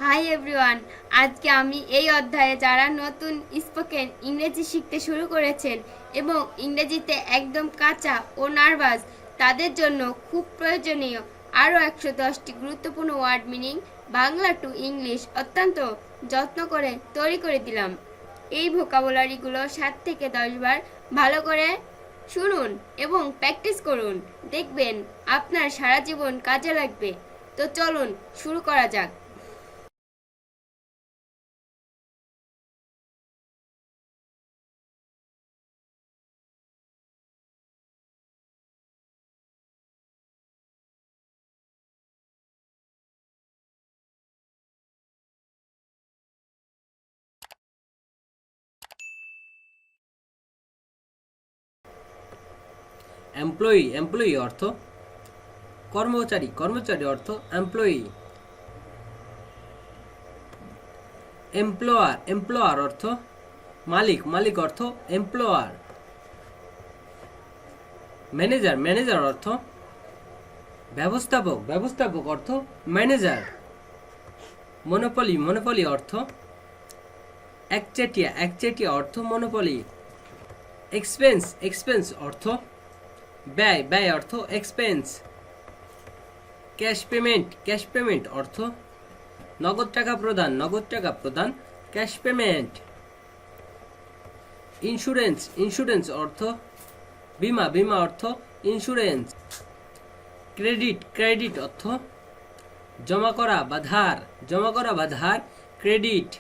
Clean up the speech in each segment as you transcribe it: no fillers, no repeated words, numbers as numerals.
Hi everyone, আজকে আমি এই অধ্যায়ে যারা নতুন স্পোকেন ইংরেজি শিখতে শুরু করেছেন এবং ইংরেজিতে একদম কাঁচা ও নার্ভাস তাদের জন্য খুব প্রয়োজনীয় আরও 110টি গুরুত্বপূর্ণ word meaning Bangla to English অত্যন্ত যত্ন করে তৈরি করে দিলাম। এই ভোকাবুলারিগুলো 7 থেকে 10 বার ভালো করে শুনুন এবং প্র্যাকটিস করুন, দেখবেন আপনার সারা জীবন কাজে লাগবে। তো চলুন শুরু করা যাক। এমপ্লয়ি এমপ্লয়ি অর্থ কর্মচারী, কর্মচারী অর্থ এমপ্লয়ি। এমপ্লয়ার এমপ্লয়ার অর্থ মালিক, মালিক অর্থ এমপ্লয়ার। ম্যানেজার ম্যানেজার অর্থ ব্যবস্থাপক, ব্যবস্থাপক অর্থ ম্যানেজার। মনোপলি মনোপলি অর্থ একচেটিয়া, একচেটিয়া অর্থ মনোপলি। এক্সপেন্স এক্সপেন্স অর্থ ব্যয়, ব্যয় অর্থ expense. Cash payment, cash payment অর্থ নগদ টাকা প্রদান, নগদ টাকা প্রদান, ক্যাশ পেমেন্ট। ইন্স্যুরেন্স ইন্স্যুরেন্স অর্থ বীমা, বীমা অর্থ ইন্স্যুরেন্স। ক্রেডিট ক্রেডিট অর্থ জমা করা বা ধার, জমা করা বা ধার, ক্রেডিট।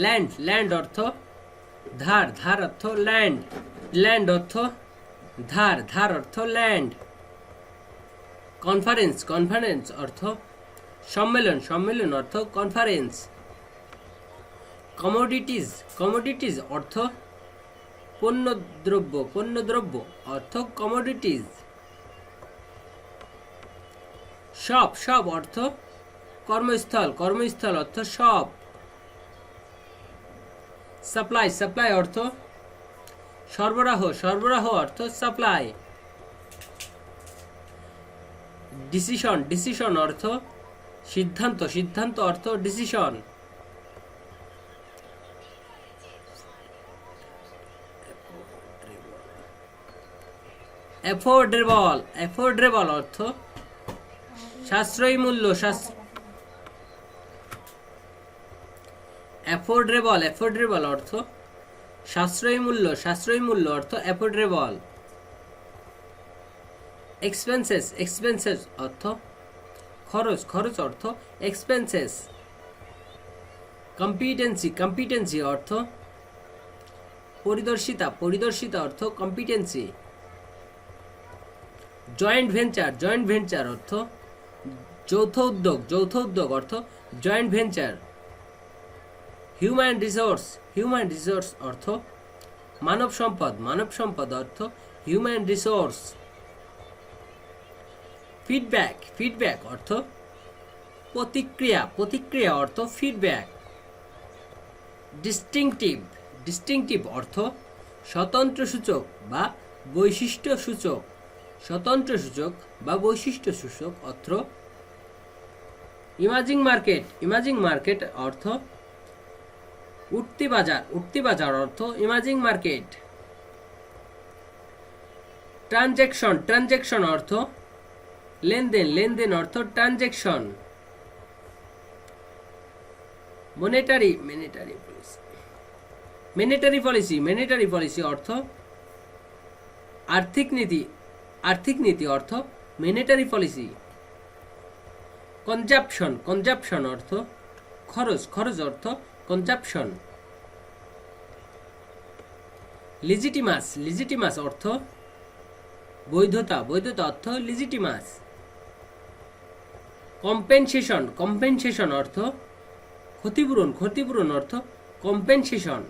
ল্যান্ড ল্যান্ড অর্থ ধার, ধার অর্থ ল্যান্ড, ল্যান্ড অর্থ ধার, ধার অর্থ ল্যান্ড। কনফারেন্স কনফারেন্স অর্থ সম্মেলন, সম্মেলন অর্থ কনফারেন্স। কমোডিটিজ কমোডিটিজ অর্থ পণ্যদ্রব্য, পণ্যদ্রব্য অর্থ কমোডিটিজ। শপ শপ অর্থ কর্মস্থল, কর্মস্থল অর্থ শপ। সাপ্লাই সাপ্লাই অর্থ সরবরাহ, সরবরাহ অর্থ সাপ্লাই। ডিসিশন ডিসিশন অর্থ সিদ্ধান্ত, সিদ্ধান্ত অর্থ ডিসিশন। অ্যাফোর্ডেবল অ্যাফোর্ডেবল অর্থ সাশ্রয়ী মূল্য, অ্যাফোর্ডেবল অ্যাফোর্ডেবল অর্থ সাশ্রয়ী মূল্য, সাশ্রয়ী মূল্য অর্থ অ্যাফোর্ডেবল। এক্সপেন্সেস এক্সপেন্সেস অর্থ খরচ, খরচ অর্থ এক্সপেন্সেস। কম্পিটেন্সি কম্পিটেন্সি অর্থ পরিদর্শিতা, পরিদর্শিতা অর্থ competency. Joint venture joint venture অর্থ যৌথ উদ্যোগ, যৌথ উদ্যোগ অর্থ joint venture. Human resource human resource অর্থ মানব সম্পদ, মানব সম্পদ অর্থ হিউম্যান রিসোর্স। ফিডব্যাক ফিডব্যাক অর্থ প্রতিক্রিয়া, প্রতিক্রিয়া অর্থ ফিডব্যাক। ডিস্টিংটিভ ডিস্টিংটিভ অর্থ স্বতন্ত্র সূচক বা বৈশিষ্ট্য সূচক, স্বতন্ত্র সূচক বা বৈশিষ্ট্য সূচক অর্থ। ইমাজিং মার্কেট ইমাজিং মার্কেট অর্থ উঠতি বাজার, উঠতি বাজার অর্থ ইমাজিং মার্কেট। ট্রানজ্যাকশন ট্রানজ্যাকশন অর্থ লেনদেন, লেনদেন অর্থ transaction. Monetary monetary policy monetary policy monetary policy অর্থ আর্থিক নীতি, আর্থিক নীতি অর্থ মনিটারি পলিসি। কনজাপশন কনজাপশন অর্থ খরচ, খরচ অর্থ কনজাপশন। লিজিটিমাস লিজিটিমাস অর্থ বৈধতা, বৈধতা অর্থ লিজিটিমাস। কম্পেনসেশন কম্পেনসেশন অর্থ ক্ষতিপূরণ, ক্ষতিপূরণ অর্থ কম্পেনসেশন।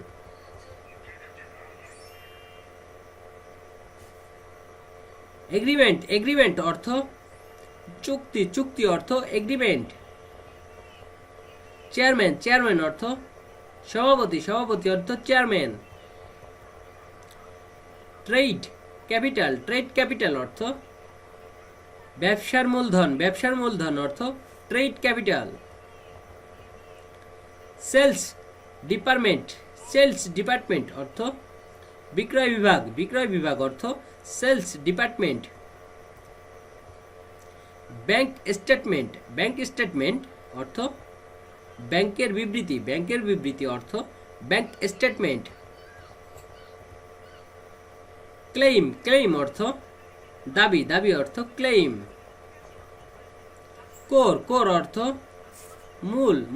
এগ্রিমেন্ট এগ্রিমেন্ট অর্থ চুক্তি, চুক্তি অর্থ এগ্রিমেন্ট। চেয়ারম্যান চেয়ারম্যান অর্থ সভাপতি, সভাপতি অর্থ chairman. Trade capital, trade capital অর্থ ব্যবসার মূলধন অর্থ ট্রেড ক্যাপিটাল। সেলস ডিপার্টমেন্ট অর্থ বিক্রয় বিভাগ অর্থ সেলস ডিপার্টমেন্ট। ব্যাংক স্টেটমেন্ট অর্থ ব্যাংকের বিবৃতি অর্থ ব্যাংক স্টেটমেন্ট। ক্লেইম অর্থ দাবি অর্থ ক্লেইম। কোর অর্থ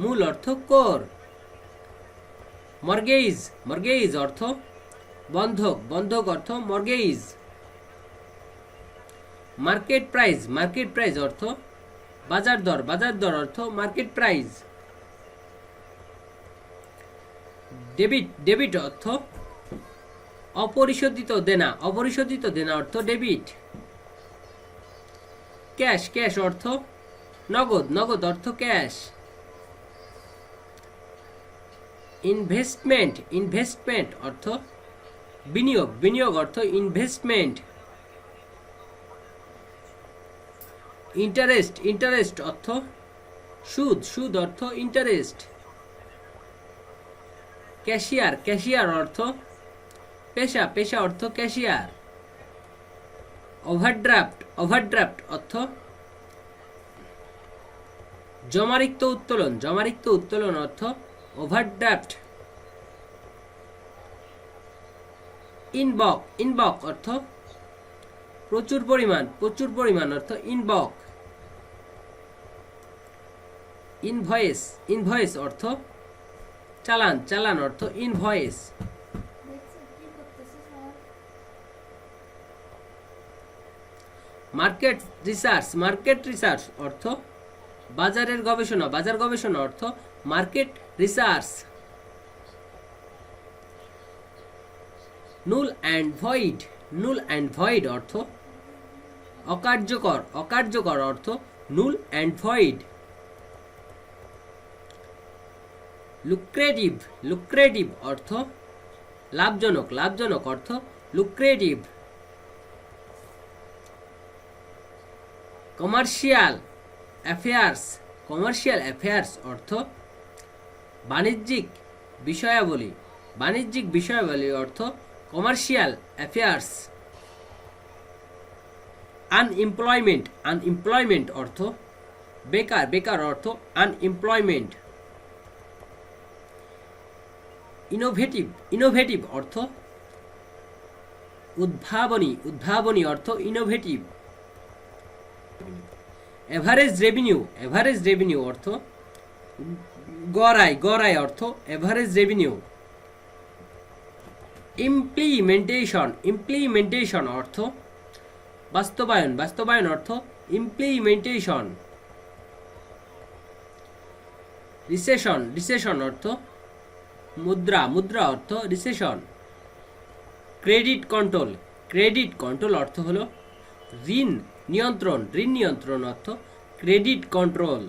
মূল অর্থ কোর। মর্গেজ অর্থ বন্ধক অর্থ মর্গেজ। মার্কেট প্রাইস অর্থ বাজার দর অর্থ মার্কেট প্রাইস। ডেবিট অর্থ অপরিশোধিত দেনা অর্থ ডেবিট। ক্যাশ অর্থ নগদ অর্থ ক্যাশ। ইনভেস্টমেন্ট অর্থ বিনিয়োগ অর্থ ইনভেস্টমেন্ট। ইন্টারেস্ট অর্থ সুদ অর্থ ইন্টারেস্ট। ক্যাশিয়ার অর্থ পেশা অর্থ ক্যাশিয়ার। ওভারড্রাফট অর্থ জমারিক্ত উত্তোলন অর্থ ওভারড্রাফট। ইনবক অর্থ প্রচুর পরিমাণ অর্থ ইনবক। ইনভয়েস অর্থ চালান অর্থ ইনভয়েস। মার্কেট রিসার্চ অর্থ বাজার গবেষণা অর্থ মার্কেট রিসার্চ। নুল অ্যান্ড ভয়েড অর্থ অকার্যকর অর্থ নুল অ্যান্ড ভয়েড। লুক্রেটিভ অর্থ লাভজনক অর্থ লুক্রেটিভ। কমার্শিয়াল অ্যাফেয়ার্স অর্থ বাণিজ্যিক বিষয়াবলী অর্থ কমার্শিয়াল অ্যাফেয়ার্স। আনএমপ্লয়মেন্ট অর্থ বেকার অর্থ আনএমপ্লয়মেন্ট। ইনোভেটিভ অর্থ উদ্ভাবনী অর্থ ইনোভেটিভ। এভারেজ রেভিনিউ অর্থ গড়াই অর্থ এভারেজ রেভিনিউ। ইমপ্লিমেন্টেশন অর্থ বাস্তবায়ন অর্থ ইমপ্লিমেন্টেশন। রিসেশন অর্থ মুদ্রা অর্থ রিসেশন। ক্রেডিট কন্ট্রোল অর্থ হলো ঋণ নিয়ন্ত্রণ অর্থ credit control.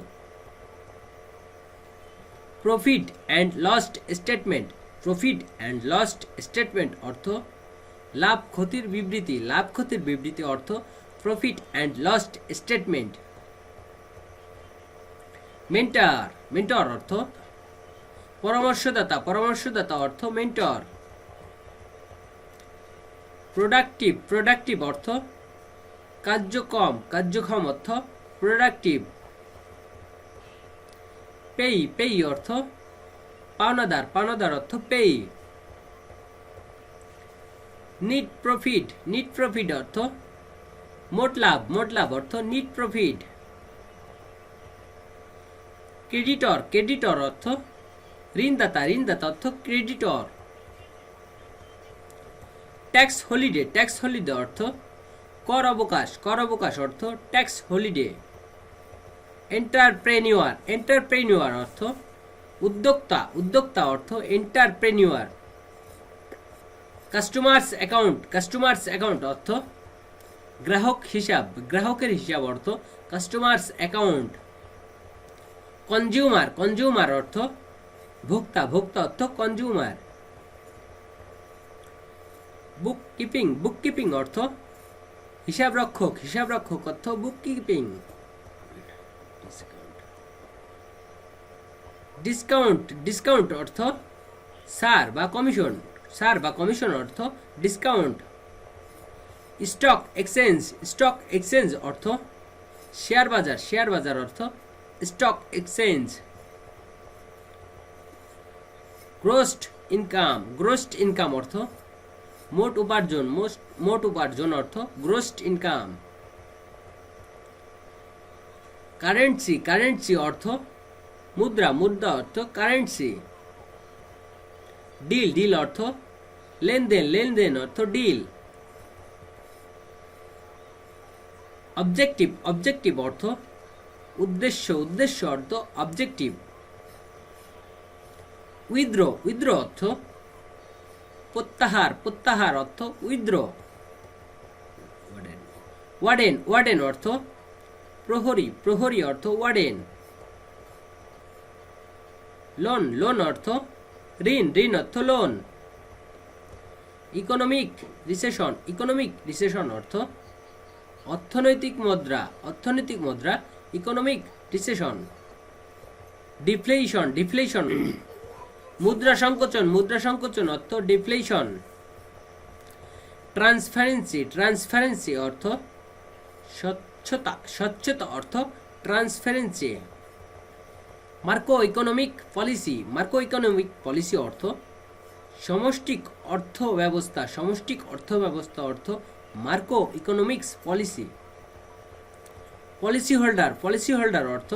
Profit and loss statement অর্থ লাভ ক্ষতির বিবৃতি অর্থ profit and loss statement. Mentor অর্থ পরামর্শদাতা অর্থ মেন্টর। প্রোডাক্টিভ অর্থ কার্যক্ষম অর্থ প্রোডাক্টিভ। পেই অর্থ পাওনাদার অর্থ পেই। নিট প্রফিট অর্থ মোট লাভ অর্থ নিট প্রফিট। ক্রেডিটর অর্থ ঋণদাতা অর্থ ক্রেডিটর। ট্যাক্স হলিডে অর্থ কর অবকাশ অর্থ ট্যাক্স হলিডে। এন্টারপ্রেনিউয়ার অর্থ উদ্যোক্তা অর্থ এন্টারপ্রেনিউয়ার। কাস্টমার্স অ্যাকাউন্ট অর্থ গ্রাহকের হিসাব অর্থ কাস্টমার্স অ্যাকাউন্ট। কনজিউমার অর্থ ভোক্তা অর্থ কনজিউমার। বুককিপিং অর্থ হিসাবরক্ষক অর্থ বুক কিপিং। ডিসকাউন্ট অর্থ ছাড় বা কমিশন অর্থ ডিসকাউন্ট। স্টক এক্সচেঞ্জ অর্থ শেয়ার বাজার অর্থ স্টক এক্সচেঞ্জ। গ্রোসড ইনকাম অর্থ মোট উপার্জন অর্থ গ্রোসড ইনকাম। কারেন্সি অর্থ মুদ্রা অর্থ কারেন্সি। ডিল অর্থ লেনদেন অর্থ ডিল। অবজেক্টিভ অর্থ উদ্দেশ্য অর্থ অবজেক্টিভ। উইথড্র অর্থ প্রত্যাহার অর্থ উইথড্র। ওয়ার্ডেন অর্থ প্রহরী অর্থ ওয়ার্ডেন। লোন অর্থ ঋণ অর্থ লোন। ইকোনমিক রিসেশন অর্থ অর্থনৈতিক মুদ্রা ইকোনমিক রিসেশন। ডিফ্লেশন মুদ্রা সংকোচন অর্থ ডিফ্লেশন। ট্রান্সপারেন্সি অর্থ স্বচ্ছতা অর্থ ট্রান্সপারেন্সি। মার্কো ইকোনমিক পলিসি অর্থ সমষ্টিক অর্থ ব্যবস্থা অর্থ Marco economics policy. Policy holder অর্থ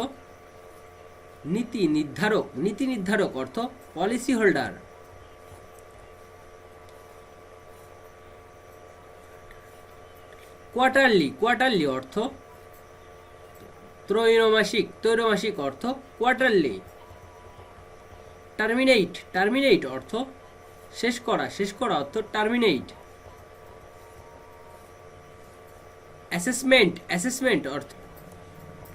নীতি নির্ধারক অর্থ পলিসি হোল্ডার। কোয়ার্টারলি অর্থ ত্রৈমাসিক অর্থ কোয়ার্টারলি। টার্মিনেট অর্থ শেষ করা অর্থ টার্মিনেট। অ্যাসেসমেন্ট অর্থ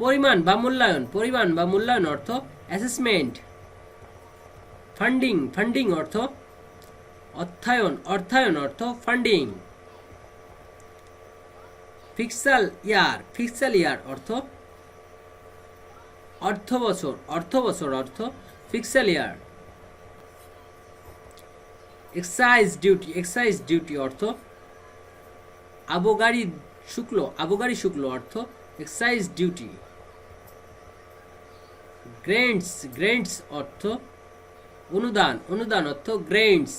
পরিমাণ বা মূল্যায়ন অর্থ অ্যাসেসমেন্ট। ফান্ডিং অর্থ অর্থায়ন অর্থ ফান্ডিং। ফিস্কাল ইয়ার অর্থ অর্থবছর অর্থ ফিস্কাল ইয়ার। এক্সাইজ ডিউটি অর্থ আবগারি শুল্ক অর্থ এক্সাইজ ডিউটি। গ্রেন্টস অর্থ অনুদান অর্থ গ্রেন্টস।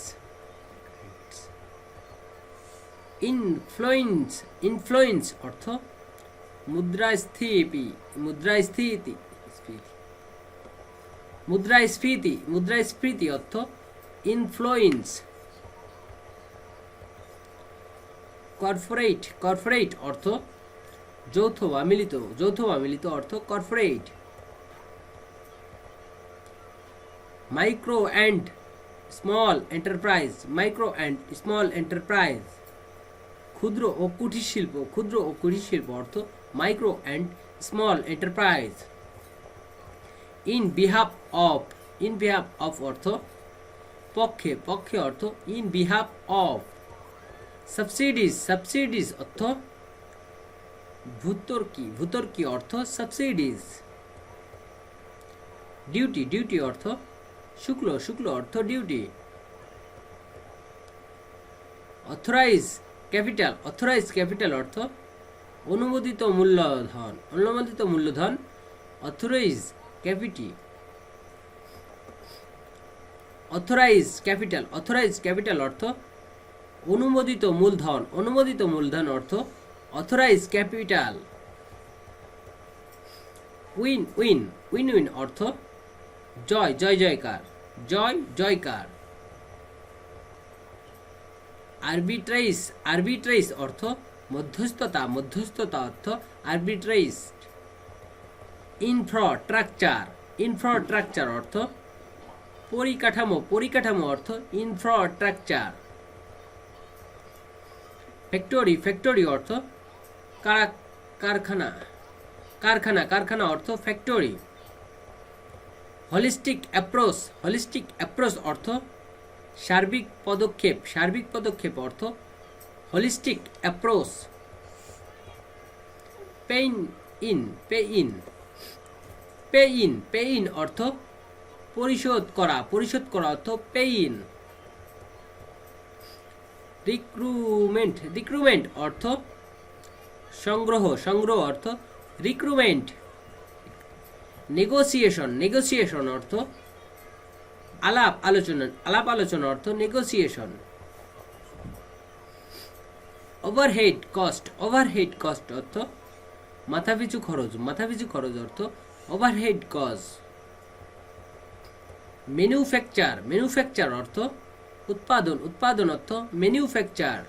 ইনফ্লুয়েন্স অর্থ মুদ্রাস্ফীতি অর্থ ইনফ্লুয়েন্স। কর্পোরেট অর্থ যৌথ বা মিলিত অর্থ corporate. Micro and small enterprise ক্ষুদ্র ও কুটির শিল্প অর্থ micro and small enterprise. In behalf of অর্থ পক্ষে অর্থ ইন বিহাফ অফ। সাবসিডিজ অর্থ ভূতর্কি অর্থ সাবসিডিজ। ডিউটি অর্থ শুক্ল অর্থ ডিউটি। অথরাইজ ক্যাপিটাল অর্থ অনুমোদিত মূলধন অথরাইজ ক্যাপিটাল অর্থ অনুমোদিত মূলধন অর্থ অথরাইজ ক্যাপিটাল। উইন অর্থ জয়কার। আরবিট্রাইজ অর্থ মধ্যস্থতা অর্থ আরবিট্রাইজ। ইনফ্রাস্ট্রাকচার অর্থ পরিকাঠামো অর্থ ইনফ্রাস্ট্রাকচার। ফ্যাক্টরি অর্থ কারখানা অর্থ ফ্যাক্টরি। হোলিস্টিক অ্যাপ্রোচ অর্থ সার্বিক পদক্ষেপ অর্থ holistic approach. Pain in, pay in, pay in, pay in অর্থ পরিশোধ করা, পরিশোধ করা অর্থ পে ইন। রিক্রুটমেন্ট, রিক্রুটমেন্ট অর্থ সংগ্রহ, সংগ্রহ অর্থ রিক্রুটমেন্ট। নেগোসিয়েশন, নেগোসিয়েশন অর্থ আলাপ আলোচনা, আলাপ আলোচনা অর্থ negotiation. Overhead cost, overhead cost অর্থ মাথাপিছু খরচ, মাথাপিছু খরচ অর্থ ওভারহেড কস্ট। ম্যানুফ্যাকচার, ম্যানুফ্যাকচার অর্থ উৎপাদন, উৎপাদন অর্থ ম্যানুফ্যাকচার।